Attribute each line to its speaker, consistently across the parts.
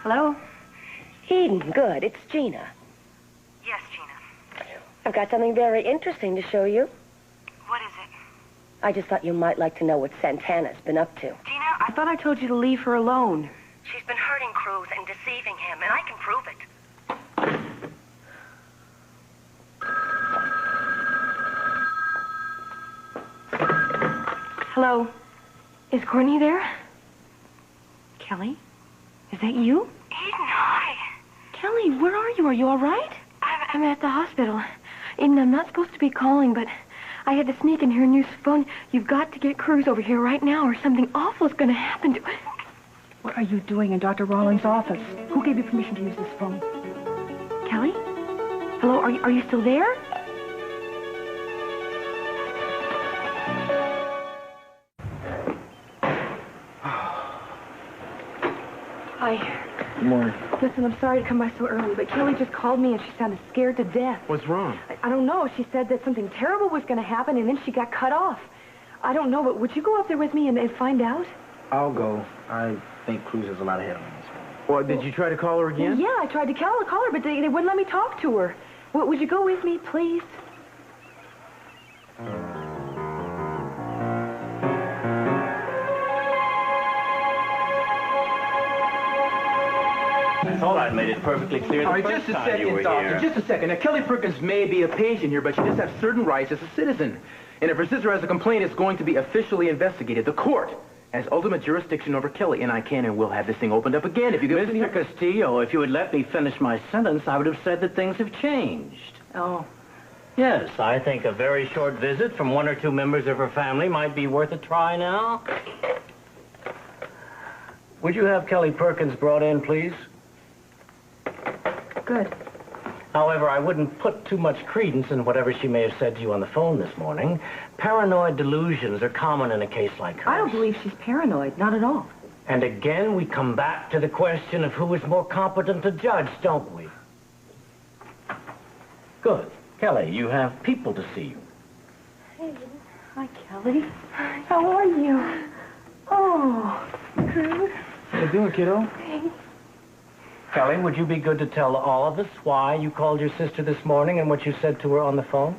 Speaker 1: Hello?
Speaker 2: Eden, good. It's Gina.
Speaker 1: Yes, Gina.
Speaker 2: I've got something very interesting to show you.
Speaker 1: What is it?
Speaker 2: I just thought you might like to know what Santana's been up to.
Speaker 1: Gina, I thought I told you to leave her alone.
Speaker 2: She's been hurting Cruz and deceiving him, and I can prove it.
Speaker 1: Hello? Is Courtney there? Kelly? Is that you?
Speaker 3: Eden, hi.
Speaker 1: Kelly, where are you? Are you all right? I'm at the hospital. Eden, I'm not supposed to be calling, but I had to sneak in here and use the phone. You've got to get Cruz over here right now or something awful is going to happen to...
Speaker 3: What are you doing in Dr. Rawlings' office? Who gave you permission to use this phone?
Speaker 1: Kelly? Hello, are you still there? Hi.
Speaker 4: Good morning.
Speaker 1: Listen, I'm sorry to come by so early, but Kelly just called me and she sounded scared to death.
Speaker 4: What's wrong?
Speaker 1: I don't know. She said that something terrible was going to happen, and then she got cut off. I don't know, but would you go up there with me and find out?
Speaker 4: I'll go. I think Cruz has a lot ahead of this one. Well, did you try to call her again?
Speaker 1: Yeah, I tried to call her, but they wouldn't let me talk to her. Would you go with me, please?
Speaker 5: I thought I'd made it perfectly clear the
Speaker 4: All right,
Speaker 5: first
Speaker 4: just a
Speaker 5: time you
Speaker 4: second,
Speaker 5: were
Speaker 4: Doctor.
Speaker 5: here.
Speaker 4: Just a second. Now, Kelly Perkins may be a patient here, but she does have certain rights as a citizen. And if her sister has a complaint, it's going to be officially investigated. The court has ultimate jurisdiction over Kelly, and I can and will have this thing opened up again if you give
Speaker 5: Mr. Castillo, if you had let me finish my sentence, I would have said that things have changed.
Speaker 1: Oh.
Speaker 5: Yes, I think a very short visit from one or two members of her family might be worth a try now. Would you have Kelly Perkins brought in, please?
Speaker 1: Good.
Speaker 5: However, I wouldn't put too much credence in whatever she may have said to you on the phone this morning. Paranoid delusions are common in a case like hers.
Speaker 1: I don't believe she's paranoid. Not at all.
Speaker 5: And again, we come back to the question of who is more competent to judge, don't we? Good. Kelly, you have people to see you.
Speaker 1: Hey. Hi, Kelly. How are you? Oh, Cruz.
Speaker 4: How you doing, kiddo?
Speaker 1: Hey.
Speaker 5: Kelly, would you be good to tell all of us why you called your sister this morning and what you said to her on the phone?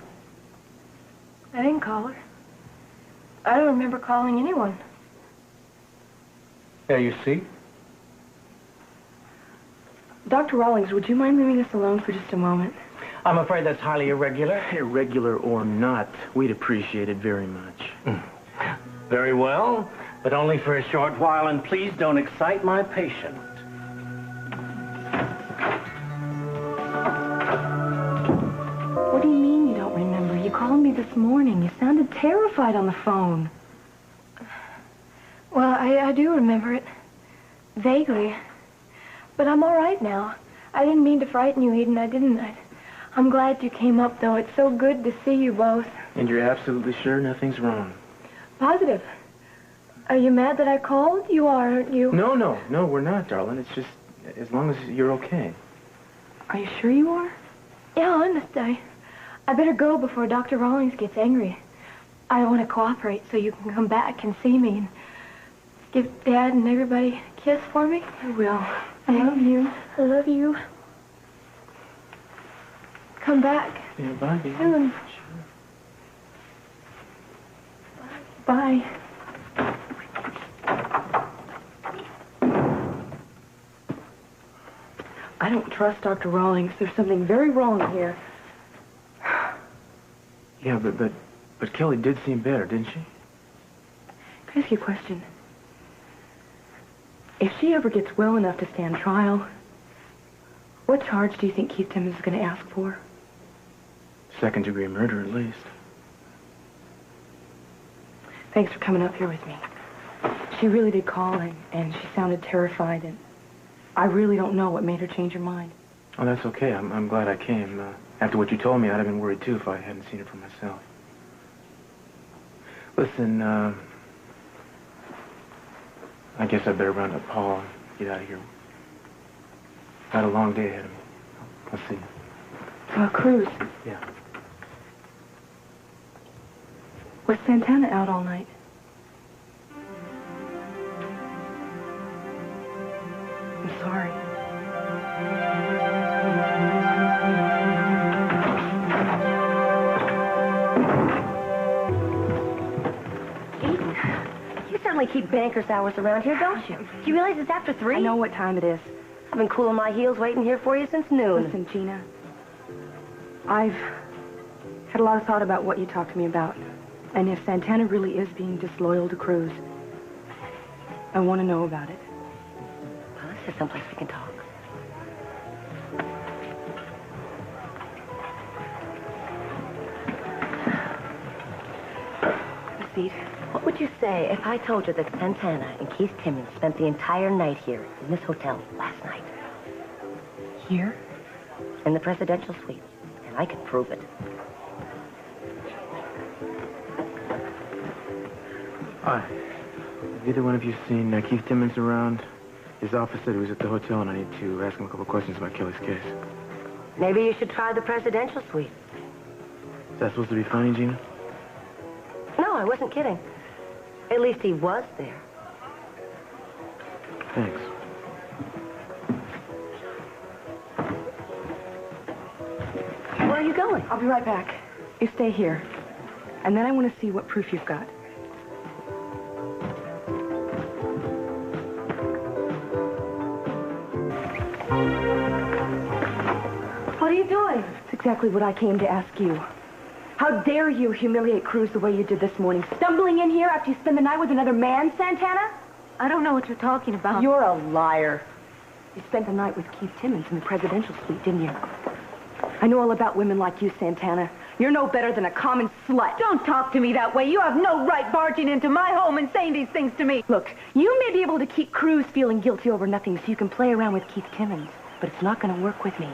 Speaker 1: I didn't call her. I don't remember calling anyone.
Speaker 5: There you see.
Speaker 1: Dr. Rawlings, would you mind leaving us alone for just a moment?
Speaker 5: I'm afraid that's highly irregular.
Speaker 4: Irregular or not, we'd appreciate it very much.
Speaker 5: Very well, but only for a short while, and please don't excite my patient.
Speaker 1: What do you mean you don't remember? You called me this morning. You sounded terrified on the phone. Well, I do remember it. Vaguely. But I'm all right now. I didn't mean to frighten you, Eden. I didn't. I'm glad you came up, though. It's so good to see you both.
Speaker 4: And you're absolutely sure nothing's wrong?
Speaker 1: Positive. Are you mad that I called? You are, aren't you?
Speaker 4: No, we're not, darling. It's just as long as you're okay.
Speaker 1: Are you sure you are? Yeah, honest. I better go before Dr. Rawlings gets angry. I want to cooperate so you can come back and see me and give Dad and everybody a kiss for me.
Speaker 3: I will.
Speaker 1: I love you. I love you. Come back.
Speaker 4: Yeah, bye, baby.
Speaker 1: Soon. Bye. I don't trust Dr. Rawlings. There's something very wrong here.
Speaker 4: Yeah, but Kelly did seem better, didn't she?
Speaker 1: Can I ask you a question? If she ever gets well enough to stand trial, what charge do you think Keith Timmons is going to ask for?
Speaker 4: Second-degree murder, at least.
Speaker 1: Thanks for coming up here with me. She really did call, and she sounded terrified, and I really don't know what made her change her mind.
Speaker 4: Oh, that's okay. I'm glad I came. After what you told me, I'd have been worried, too, if I hadn't seen it for myself. Listen, I guess I better round up Paul and get out of here. Got a long day ahead of me. I'll see you.
Speaker 1: Cruz.
Speaker 4: Yeah.
Speaker 1: Was Santana out all night? I'm sorry.
Speaker 2: keep banker's hours around here, don't you? Do you realize it's after 3?
Speaker 3: I know what time it is.
Speaker 2: I've been cooling my heels waiting here for you since noon.
Speaker 3: Listen, Gina. I've had a lot of thought about what you talked to me about. And if Santana really is being disloyal to Cruz, I want to know about it.
Speaker 2: Well, this is someplace we can talk.
Speaker 3: Seat.
Speaker 2: What would you say if I told you that Santana and Keith Timmons spent the entire night here in this hotel last night?
Speaker 3: Here?
Speaker 2: In the presidential suite. And I can prove it.
Speaker 4: Hi. Have either one of you seen Keith Timmons around? His office said he was at the hotel, and I need to ask him a couple questions about Kelly's case.
Speaker 2: Maybe you should try the presidential suite.
Speaker 4: Is that supposed to be funny, Gina?
Speaker 2: No, I wasn't kidding. At least he was there.
Speaker 4: Thanks.
Speaker 2: Where are you going?
Speaker 3: I'll be right back. You stay here. And then I want to see what proof you've got.
Speaker 2: What are you doing?
Speaker 3: It's exactly what I came to ask you. How dare you humiliate Cruz the way you did this morning? Stumbling in here after you spend the night with another man, Santana?
Speaker 1: I don't know what you're talking about.
Speaker 3: You're a liar. You spent the night with Keith Timmons in the presidential suite, didn't you? I know all about women like you, Santana. You're no better than a common slut.
Speaker 1: Don't talk to me that way. You have no right barging into my home and saying these things to me.
Speaker 3: Look, you may be able to keep Cruz feeling guilty over nothing so you can play around with Keith Timmons, but it's not going to work with me.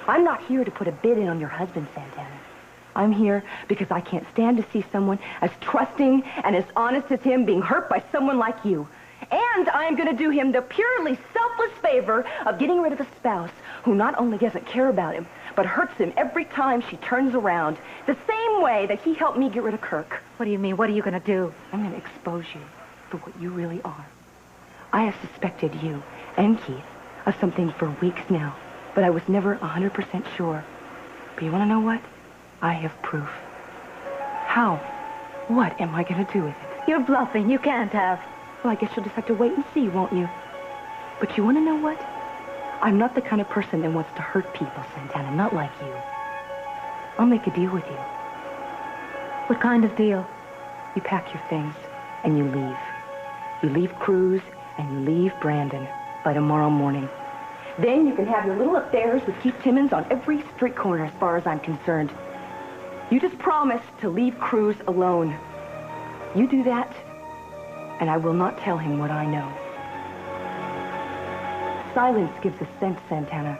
Speaker 3: I'm not here to put a bid in on your husband, Santana. I'm here because I can't stand to see someone as trusting and as honest as him being hurt by someone like you. And I'm going to do him the purely selfless favor of getting rid of a spouse who not only doesn't care about him, but hurts him every time she turns around, the same way that he helped me get rid of Kirk.
Speaker 1: What do you mean? What are you going to do?
Speaker 3: I'm going to expose you for what you really are. I have suspected you and Keith of something for weeks now, but I was never 100% sure. But you want to know what? I have proof. How? What am I going to do with it?
Speaker 1: You're bluffing. You can't have.
Speaker 3: Well, I guess you'll just have to wait and see, won't you? But you want to know what? I'm not the kind of person that wants to hurt people, Santana, not like you. I'll make a deal with you.
Speaker 1: What kind of deal?
Speaker 3: You pack your things and you leave. You leave Cruz and you leave Brandon by tomorrow morning. Then you can have your little affairs with Keith Timmons on every street corner as far as I'm concerned. You just promise to leave Cruz alone. You do that, and I will not tell him what I know. Silence gives a scent, Santana.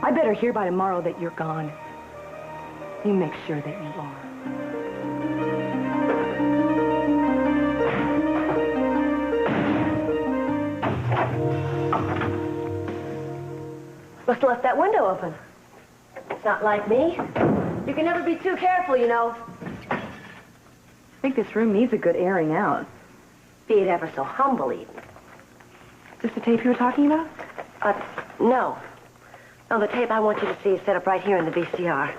Speaker 3: I better hear by tomorrow that you're gone. You make sure that you are.
Speaker 2: Must have left that window open. It's not like me. You can never be too careful, you know.
Speaker 3: I think this room needs a good airing out.
Speaker 2: Be it ever so humble, even.
Speaker 3: Is this the tape you were talking about?
Speaker 2: No. No, the tape I want you to see is set up right here in the VCR.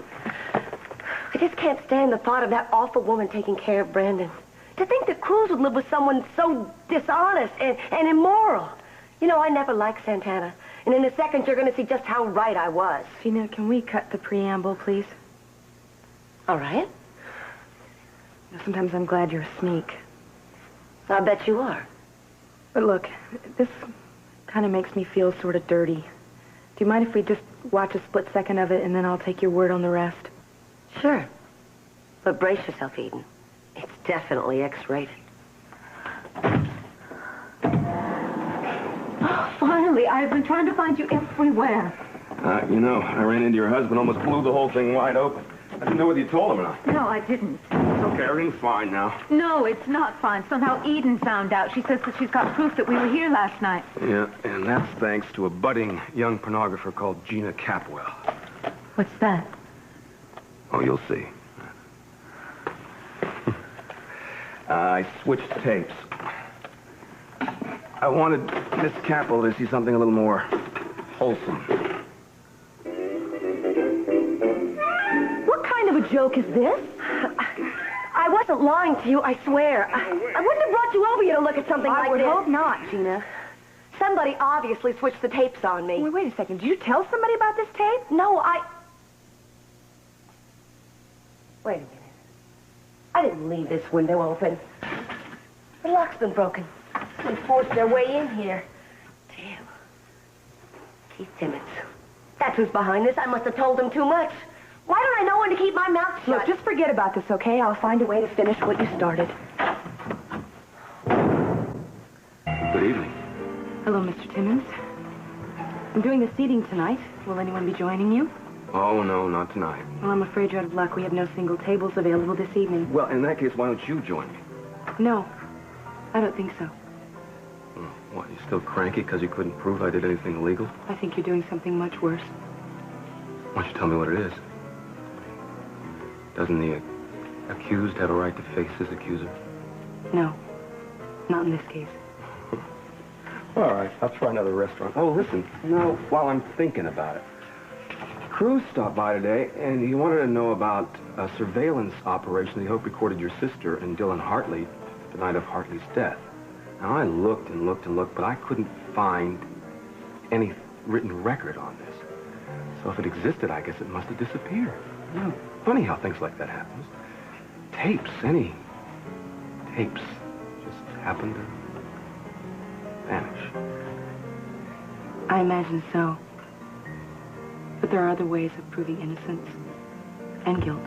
Speaker 2: I just can't stand the thought of that awful woman taking care of Brandon. To think that Cruz would live with someone so dishonest and immoral. You know, I never liked Santana. And in a second, you're going to see just how right I was.
Speaker 3: Gina, can we cut the preamble, please?
Speaker 2: All right.
Speaker 3: Sometimes I'm glad you're a sneak.
Speaker 2: I bet you are.
Speaker 3: But look, this kind of makes me feel sort of dirty. Do you mind if we just watch a split second of it and then I'll take your word on the rest?
Speaker 2: Sure. But brace yourself, Eden. It's definitely X-rated.
Speaker 1: Oh, finally. I've been trying to find you everywhere.
Speaker 6: You know, I ran into your husband, almost blew the whole thing wide open. I didn't know whether you told him or not.
Speaker 1: No, I didn't.
Speaker 6: It's okay, everything's fine now.
Speaker 1: No, it's not fine. Somehow Eden found out. She says that she's got proof that we were here last night.
Speaker 6: Yeah, and that's thanks to a budding young pornographer called Gina Capwell.
Speaker 1: What's that?
Speaker 6: Oh, you'll see. I switched tapes. I wanted Miss Capwell to see something a little more wholesome.
Speaker 3: What kind of a joke is this?
Speaker 2: I wasn't lying to you, I swear. I wouldn't have brought brought you over here to look at something like
Speaker 3: I would
Speaker 2: this?
Speaker 3: hope not, Gina.
Speaker 2: Somebody obviously switched the tapes on me.
Speaker 3: Wait a second. Did you tell somebody about this tape?
Speaker 2: No, Wait a minute. I didn't leave this window open. The lock's been broken. They forced their way in here. Damn. Keith Timmons. That's who's behind this. I must have told him too much. Why don't I know when to keep my mouth shut?
Speaker 3: Look, just forget about this, okay? I'll find a way to finish what you started.
Speaker 6: Good evening.
Speaker 3: Hello, Mr. Timmons. I'm doing the seating tonight. Will anyone be joining you?
Speaker 6: Oh, no, not tonight.
Speaker 3: Well, I'm afraid you're out of luck. We have no single tables available this evening.
Speaker 6: Well, in that case, why don't you join me?
Speaker 3: No, I don't think so.
Speaker 6: Oh, what, you still cranky because you couldn't prove I did anything illegal?
Speaker 3: I think you're doing something much worse.
Speaker 6: Why don't you tell me what it is? Doesn't the accused have a right to face his accuser?
Speaker 3: No, not in this case.
Speaker 6: All right, I'll try another restaurant. Oh, listen, while I'm thinking about it, Cruz stopped by today, and he wanted to know about a surveillance operation that he hoped recorded your sister and Dylan Hartley the night of Hartley's death. Now, I looked and looked and looked, but I couldn't find any written record on this. So if it existed, I guess it must have disappeared. You know, funny how things like that happens. Tapes, any tapes, just happen to vanish.
Speaker 3: I imagine so. But there are other ways of proving innocence and guilt.